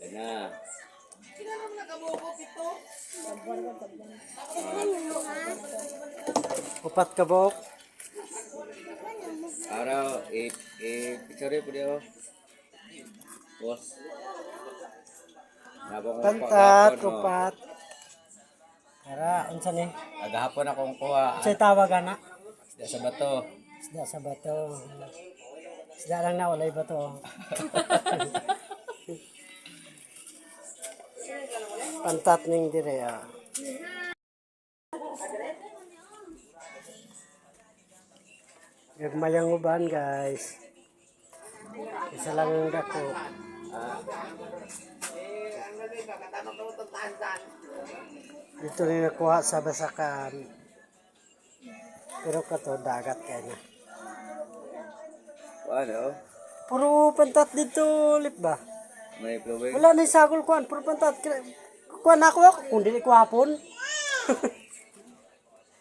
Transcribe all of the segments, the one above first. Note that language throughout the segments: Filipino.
Yan na. Upat ka bok. Araw, picture po diyo. Boss. Pantat, upat. Tara, unsa ni? Agahapon akong kuha. Say tawagan na. Isda sa bato. Isda sa bato. Isda lang na, walay bato. Pantat ning dire ah. Gagmayang uban guys. Isa lang ang dako. Dito rin nakuha sa basakan. Pero kato dagat kaya na. Ano? Puro pantat dito, lip ba? May flowing. Wala na isagol kuan, puro pantat. Kuan ako, kung dili ko hapon.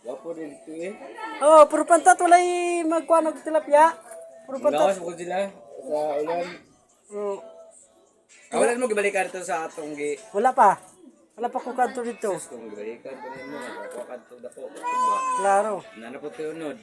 Wapo din ito eh. Oh, puro pantat, walay magkuan og tilapia. Puro Gawas pantat. mo ko sila sa ulan. Oh, Ulan mo gibalikan ito sa atong gi. wala pa. Wala pa ko kanto dito. Kung gibalikan ko nimo, ako kanto dako. Klaro. Nanapot ko unod.